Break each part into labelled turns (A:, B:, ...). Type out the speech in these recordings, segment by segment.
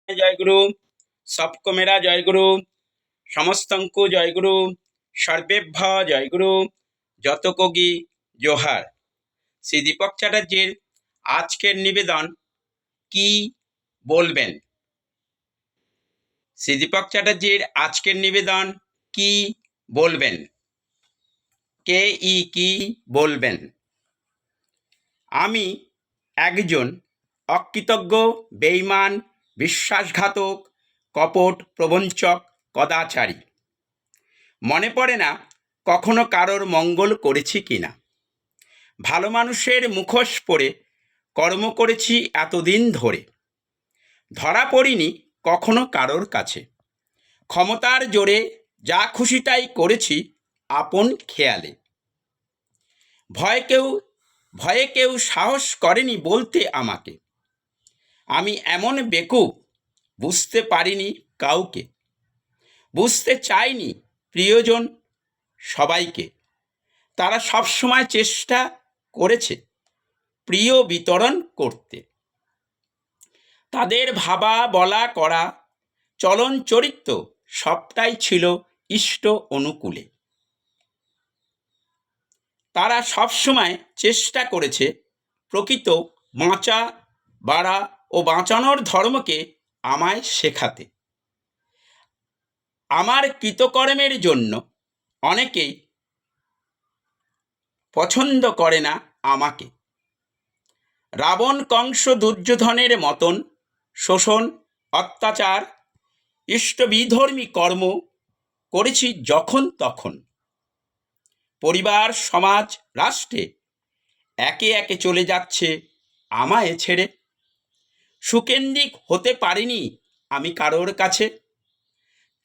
A: জয়গুরু, সবকো মেরা জয়গুরু, সমস্তঙ্কু জয়গুরু, সর্বেভ্য জয়গুরু, যত কোগি জোহার। শ্রী দীপক চ্যাটার্জির আজকের নিবেদন কি বলবেন? শ্রী দীপক চ্যাটার্জির আজকের নিবেদন কি বলবেন? কি বলবেন? আমি একজন অকৃতজ্ঞ, বেঈমান, বিশ্বাসঘাতক, কপট, প্রবঞ্চক, কদাচারী। মনে পড়ে না কখনো কারোর মঙ্গল করেছি কিনা। ভালো মানুষের মুখোশ পরে কর্ম করেছি এতদিন ধরে। ধরা পড়িনি কখনো কারোর কাছে। ক্ষমতার জোরে যা খুশি তাই করেছি আপন খেয়ালে। ভয়ে কেউ সাহস করেনি বলতে আমাকে। আমি এমন বেকুব, বুঝতে পারিনি কাউকে। বুঝতে চাইনি প্রিয়জন সবাইকে। তারা সবসময় চেষ্টা করেছে প্রিয় বিতরণ করতে। তাদের ভাবা, বলা, করা, চলন চরিত্র সবটাই ছিল ইষ্ট অনুকূলে। তারা সবসময় চেষ্টা করেছে প্রকৃত বাঁচা, বাড়া ও বাঁচানোর ধর্মকে আমায় শেখাতে। আমার কৃতকর্মের জন্য অনেকেই পছন্দ করে না আমাকে। রাবণ, কংস, দুর্যোধনের মতন শোষণ, অত্যাচার, ইষ্টবিধর্মী কর্ম করেছি যখন তখন। পরিবার, সমাজ, রাষ্ট্রে একে একে চলে যাচ্ছে আমায় ছেড়ে। সুকেন্দ্রিক হতে পারিনি আমি কারোর কাছে।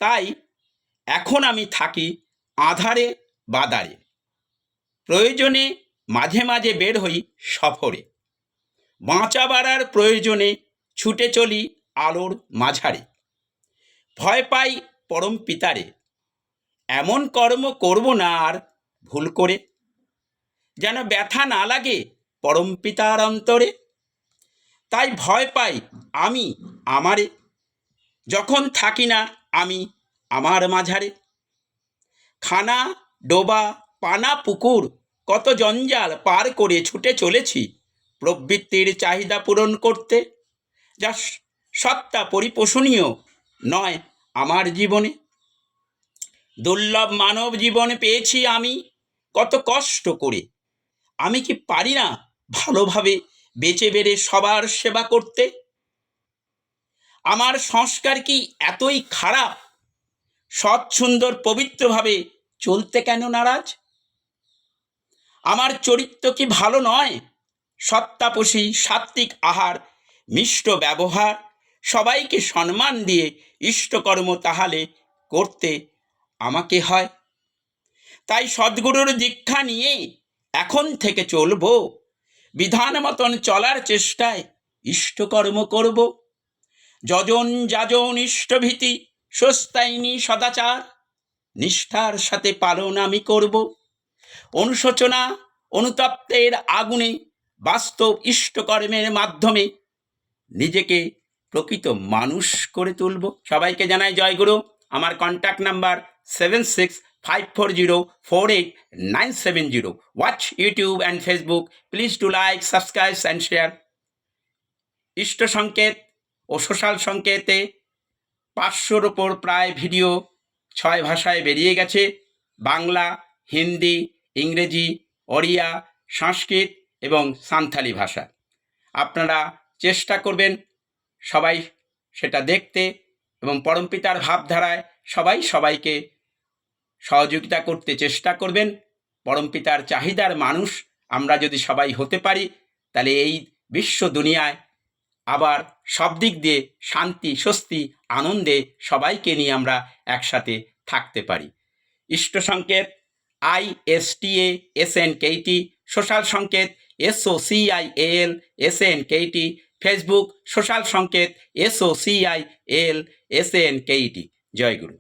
A: তাই এখন আমি থাকি আঁধারে বাদারে। প্রয়োজনে মাঝে মাঝে বের হই সফরে। বাঁচা বাড়ার প্রয়োজনে ছুটে চলি আলোর মাঝারে। ভয় পাই পরম পিতারে, এমন কর্ম করব না আর ভুল করে, যেন ব্যথা না লাগে পরম পিতার অন্তরে। তাই ভয় পাই আমি আমারে, যখন থাকি না আমি আমার মাঝারে। খানা, ডোবা, পানা, পুকুর, কত জঞ্জাল পার করে ছুটে চলেছি প্রবৃত্তির চাহিদা পূরণ করতে, যা সত্তা পরিপোষণীয় নয় আমার জীবনে। দুর্লভ মানব জীবন পেয়েছি আমি কত কষ্ট করে। আমি কি পারি না ভালোভাবে বেঁচে বেড়ে সবার সেবা করতে? আমার সংস্কার কি এতই খারাপ? সৎ, সুন্দর, পবিত্রভাবে চলতে কেন নারাজ? আমার চরিত্র কি ভালো নয়? সত্তাপোষী, সাত্ত্বিক আহার, মিষ্ট ব্যবহার, সবাইকে সম্মান দিয়ে ইষ্টকর্ম তাহলে করতে আমাকে হয়। তাই সদ্গুরুর দীক্ষা নিয়ে এখন থেকে চলব, বিধান মতন চলার চেষ্টায় ইষ্টকর্ম করব। যজন যাজন ইষ্টভীতি, সস্তায়নী সদাচার, নিষ্ঠার সাথে পালন আমি করব। অনুশোচনা, অনুতপ্তের আগুনে বাস্তব ইষ্টকর্মের মাধ্যমে নিজেকে প্রকৃত মানুষ করে তুলব। সবাইকে জানাই জয়গুরু। আমার contact number 7654048970। Watch YouTube and Facebook. Please to like, subscribe and share. ইষ্ট সংকেত ও সোশ্যাল সংকেতে 500-র ওপর প্রায় ভিডিও 6 ভাষায় বেরিয়ে গেছে। বাংলা, হিন্দি, ইংরেজি, ওড়িয়া, সংস্কৃত এবং সাঁওতালি ভাষা। আপনারা চেষ্টা করবেন সবাই সেটা দেখতে এবং পরমপিতার ভাবধারায় সবাই সবাইকে সহযোগিতা করতে চেষ্টা করবেন। পরমপিতার চাহিদার মানুষ আমরা যদি সবাই হতে পারি, তাহলে এই বিশ্ব দুনিয়ায় আবার সব দিক দিয়ে শান্তি, স্বস্তি, আনন্দে সবাইকে নিয়ে আমরা একসাথে থাকতে পারি। ইষ্ট সংকেত ISTASNKT, সোশ্যাল সংকেত SOCIALSNKT, ফেসবুক সোশ্যাল সংকেত SOCIALSNKT। জয় গুরু।